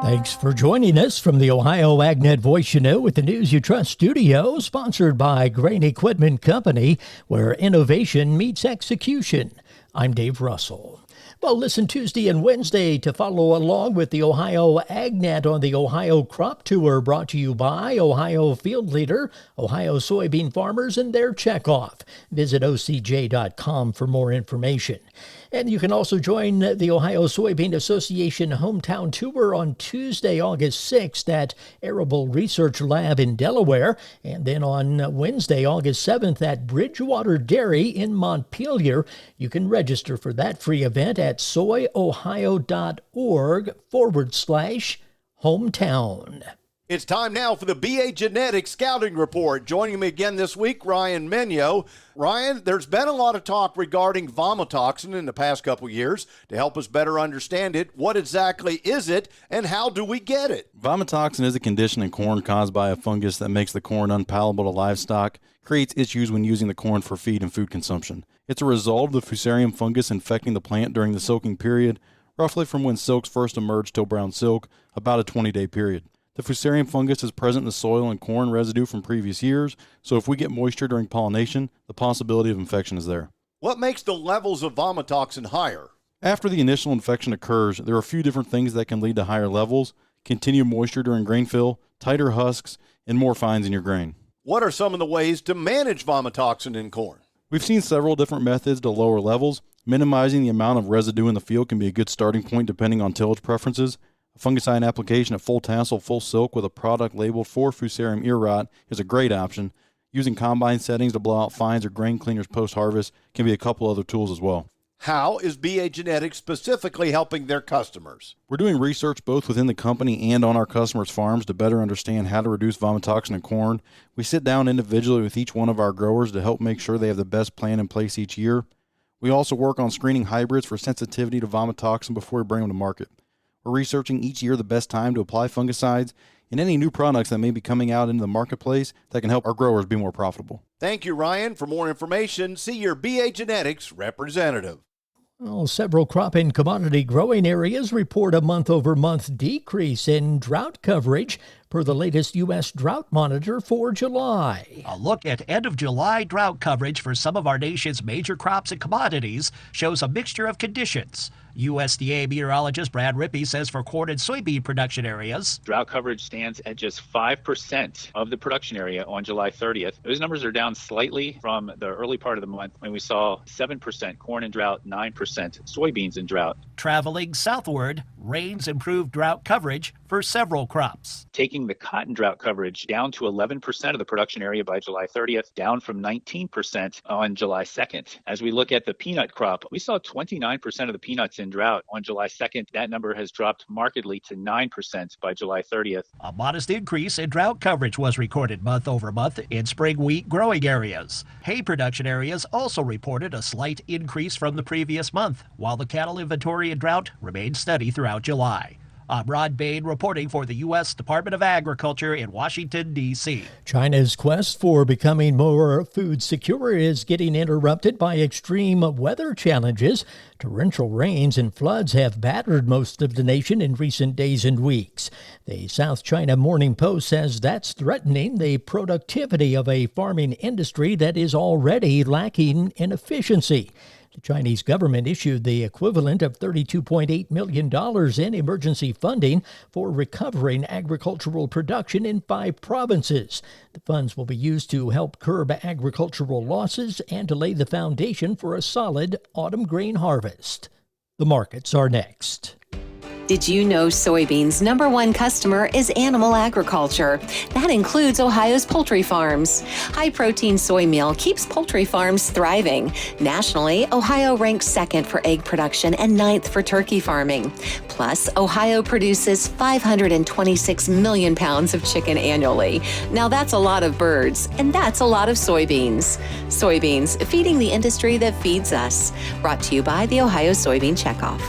Thanks for joining us from the Ohio AgNet Voice You Know with the News You Trust studio, sponsored by Grain Equipment Company, where innovation meets execution. I'm Dave Russell. Well, listen Tuesday and Wednesday to follow along with the Ohio AgNet on the Ohio Crop Tour, brought to you by Ohio Field Leader, Ohio soybean farmers, and their checkoff. Visit ocj.com for more information. And you can also join the Ohio Soybean Association Hometown Tour on Tuesday, August 6th at Arable Research Lab in Delaware, and then on Wednesday, August 7th at Bridgewater Dairy in Montpelier. You can register for that free event at soyohio.org/hometown. It's time now for the BA Genetics Scouting Report. Joining me again this week, Ryan Menyo. Ryan, there's been a lot of talk regarding vomitoxin in the past couple years. To help us better understand it, what exactly is it and how do we get it? Vomitoxin is a condition in corn caused by a fungus that makes the corn unpalatable to livestock, creates issues when using the corn for feed and food consumption. It's a result of the Fusarium fungus infecting the plant during the silking period, roughly from when silks first emerge till brown silk, about a 20-day period. The Fusarium fungus is present in the soil and corn residue from previous years, so if we get moisture during pollination, the possibility of infection is there. What makes the levels of vomitoxin higher? After the initial infection occurs, there are a few different things that can lead to higher levels: continued moisture during grain fill, tighter husks, and more fines in your grain. What are some of the ways to manage vomitoxin in corn? We've seen several different methods to lower levels. Minimizing the amount of residue in the field can be a good starting point depending on tillage preferences. A fungicide application at full tassel, full silk with a product labeled for Fusarium ear rot is a great option. Using combine settings to blow out fines or grain cleaners post-harvest can be a couple other tools as well. How is BA Genetics specifically helping their customers? We're doing research both within the company and on our customers' farms to better understand how to reduce vomitoxin in corn. We sit down individually with each one of our growers to help make sure they have the best plan in place each year. We also work on screening hybrids for sensitivity to vomitoxin before we bring them to market. We're researching each year the best time to apply fungicides and any new products that may be coming out into the marketplace that can help our growers be more profitable. Thank you, Ryan. For more information, see your BA Genetics representative. Well, several crop and commodity growing areas report a month-over-month decrease in drought coverage per the latest U.S. Drought Monitor for July. A look at end-of-July drought coverage for some of our nation's major crops and commodities shows a mixture of conditions. USDA meteorologist Brad Rippey says for corn and soybean production areas, drought coverage stands at just 5% of the production area on July 30th. Those numbers are down slightly from the early part of the month when we saw 7% corn in drought, 9% soybeans in drought. Traveling southward, rains improved drought coverage for several crops. Taking the cotton drought coverage down to 11% of the production area by July 30th, down from 19% on July 2nd. As we look at the peanut crop, we saw 29% of the peanuts in drought on July 2nd. That number has dropped markedly to 9% by July 30th. A modest increase in drought coverage was recorded month over month in spring wheat growing areas. Hay production areas also reported a slight increase from the previous month, while the cattle inventory in drought remained steady throughout July. I'm Rod Bain reporting for the U.S. Department of Agriculture in Washington, D.C. China's quest for becoming more food secure is getting interrupted by extreme weather challenges. Torrential rains and floods have battered most of the nation in recent days and weeks. The South China Morning Post says that's threatening the productivity of a farming industry that is already lacking in efficiency. The Chinese government issued the equivalent of $32.8 million in emergency funding for recovering agricultural production in 5 provinces. The funds will be used to help curb agricultural losses and to lay the foundation for a solid autumn grain harvest. The markets are next. Did you know soybeans' number one customer is animal agriculture? That includes Ohio's poultry farms. High-protein soy meal keeps poultry farms thriving. Nationally, Ohio ranks second for egg production and 9th for turkey farming. Plus, Ohio produces 526 million pounds of chicken annually. Now that's a lot of birds, and that's a lot of soybeans. Soybeans, feeding the industry that feeds us. Brought to you by the Ohio Soybean Checkoff.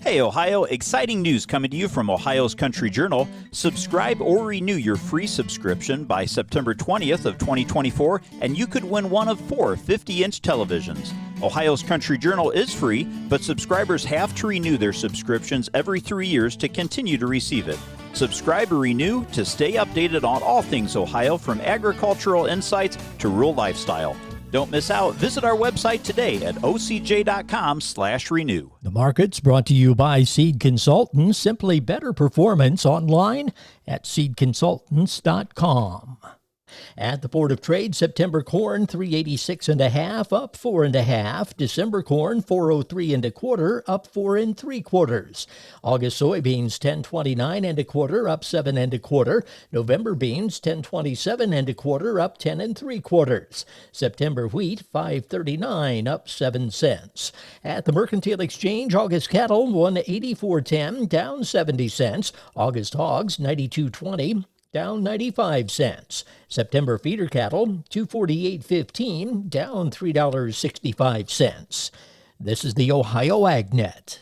Hey Ohio, exciting news coming to you from Ohio's Country Journal. Subscribe or renew your free subscription by September 20th of 2024 and you could win one of 4 50-inch televisions. Ohio's Country Journal is free, but subscribers have to renew their subscriptions every 3 years to continue to receive it. Subscribe or renew to stay updated on all things Ohio, from agricultural insights to rural lifestyle. Don't miss out. Visit our website today at ocj.com/renew. The market's brought to you by Seed Consultants. Simply better performance online at seedconsultants.com. At the Board of Trade, September corn 386.5, up 4.5. December corn 403.25, up 4 3/4. August soybeans 1029.25, up 7 1/4. November beans 1027.25, up 10 3/4. September wheat 539, up 7 cents. At the Mercantile Exchange, August cattle 184.10, down 70 cents. August hogs 92.20. down 95 cents. September feeder cattle, $248.15, down $3.65. This is the Ohio AgNet.